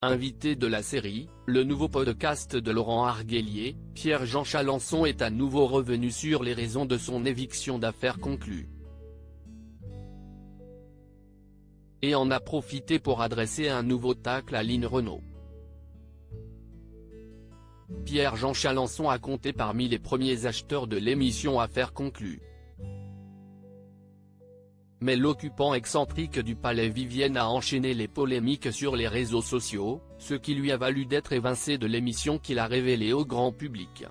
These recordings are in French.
Invité de la série, le nouveau podcast de Laurent Arguelier, Pierre-Jean Chalençon est à nouveau revenu sur les raisons de son éviction d'affaires conclue. Et en a profité pour adresser un nouveau tacle à Line Renaud. Pierre-Jean Chalençon a compté parmi les premiers acheteurs de l'émission Affaires conclues. Mais l'occupant excentrique du palais Vivienne a enchaîné les polémiques sur les réseaux sociaux, ce qui lui a valu d'être évincé de l'émission qu'il a révélée au grand public.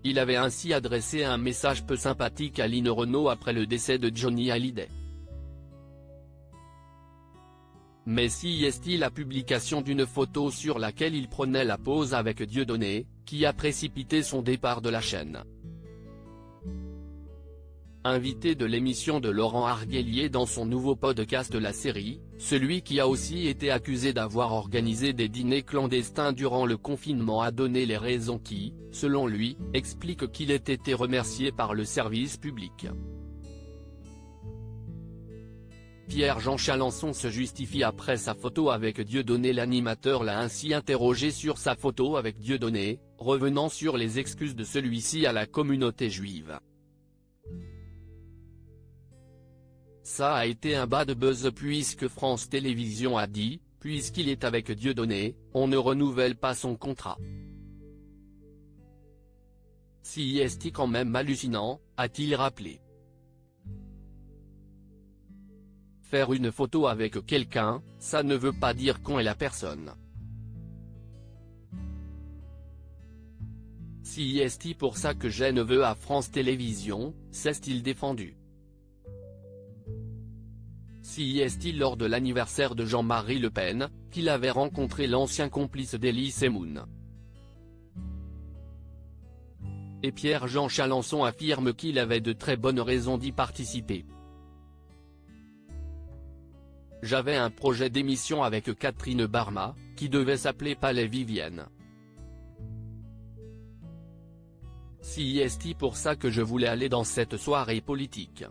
Il avait ainsi adressé un message peu sympathique à Line Renaud après le décès de Johnny Hallyday. Mais si est-il la publication d'une photo sur laquelle il prenait la pose avec Dieudonné, qui a précipité son départ de la chaîne. Invité de l'émission de Laurent Arguelier dans son nouveau podcast de la série, celui qui a aussi été accusé d'avoir organisé des dîners clandestins durant le confinement a donné les raisons qui, selon lui, expliquent qu'il ait été remercié par le service public. Pierre-Jean Chalençon se justifie après sa photo avec Dieudonné. L'animateur l'a ainsi interrogé sur sa photo avec Dieudonné, revenant sur les excuses de celui-ci à la communauté juive. Ça a été un bad buzz puisque France Télévisions a dit, puisqu'il est avec Dieudonné, on ne renouvelle pas son contrat. Si est-il quand même hallucinant, a-t-il rappelé. Faire une photo avec quelqu'un, ça ne veut pas dire qu'on est la personne. Si est-il pour ça que j'ai neveu à France Télévisions, s'est-il défendu. Si est-il lors de l'anniversaire de Jean-Marie Le Pen, qu'il avait rencontré l'ancien complice d'Elie Semoun. Et Pierre-Jean Chalençon affirme qu'il avait de très bonnes raisons d'y participer. J'avais un projet d'émission avec Catherine Barma, qui devait s'appeler Palais Vivienne. Si est-il pour ça que je voulais aller dans cette soirée politique.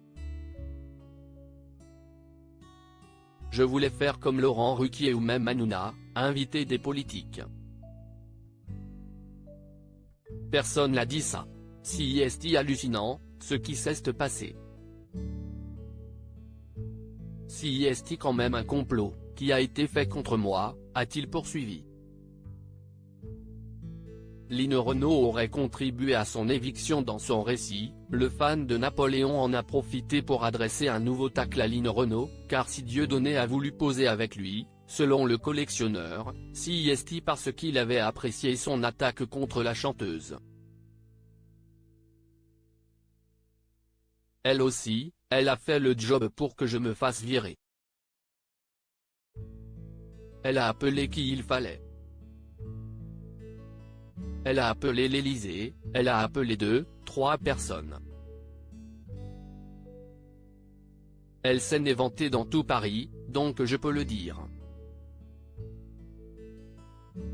Je voulais faire comme Laurent Ruquier ou même Hanouna, inviter des politiques. Personne n'a dit ça. Si est-il hallucinant, ce qui s'est passé. Si est-il quand même un complot, qui a été fait contre moi, a-t-il poursuivi. Line Renaud aurait contribué à son éviction dans son récit. Le fan de Napoléon en a profité pour adresser un nouveau tacle à Line Renaud, car si Dieudonné a voulu poser avec lui, selon le collectionneur, si est-il parce qu'il avait apprécié son attaque contre la chanteuse. Elle aussi, elle a fait le job pour que je me fasse virer. Elle a appelé qui il fallait. Elle a appelé l'Élysée, elle a appelé 2, 3 personnes. Elle s'est éventée dans tout Paris, donc je peux le dire.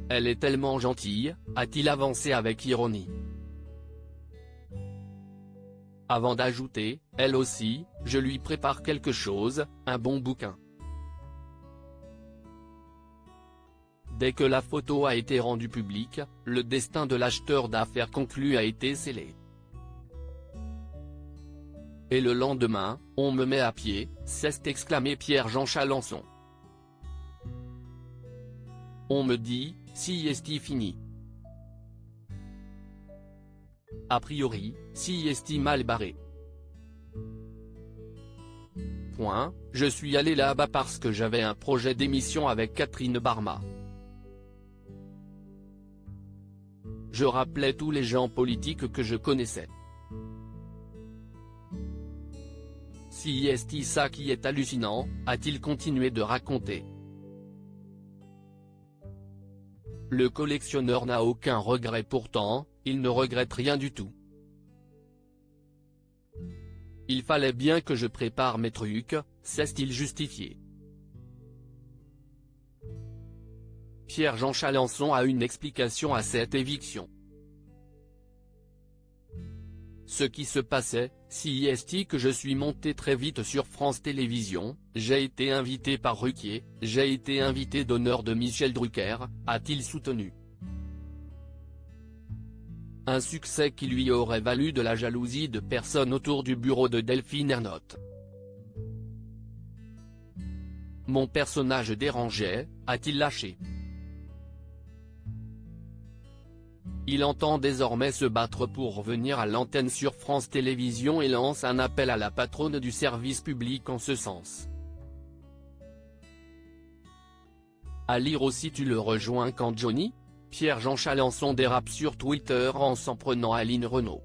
Elle est tellement gentille, a-t-il avancé avec ironie. Avant d'ajouter, elle aussi, je lui prépare quelque chose, un bon bouquin. Dès que la photo a été rendue publique, le destin de l'acheteur d'affaires conclues a été scellé. Et le lendemain, on me met à pied, s'est exclamé Pierre-Jean Chalençon. On me dit, si est-il fini. A priori, si est-il mal barré. Point, je suis allé là-bas parce que j'avais un projet d'émission avec Catherine Barma. Je rappelais tous les gens politiques que je connaissais. Si est-il ça qui est hallucinant, a-t-il continué de raconter. Le collectionneur n'a aucun regret pourtant, il ne regrette rien du tout. Il fallait bien que je prépare mes trucs, s'est-il justifié. Pierre-Jean Chalençon a une explication à cette éviction. ce qui se passait, si est que je suis monté très vite sur France Télévisions, j'ai été invité par Ruquier, j'ai été invité d'honneur de Michel Drucker, a-t-il soutenu. Un succès qui lui aurait valu de la jalousie de personnes autour du bureau de Delphine Ernotte. Mon personnage dérangeait, a-t-il lâché. Il entend désormais se battre pour revenir à l'antenne sur France Télévisions et lance un appel à la patronne du service public en ce sens. À lire aussi: tu le rejoins quand Johnny ? Pierre-Jean Chalencon dérape sur Twitter en s'en prenant à Aline Renaud.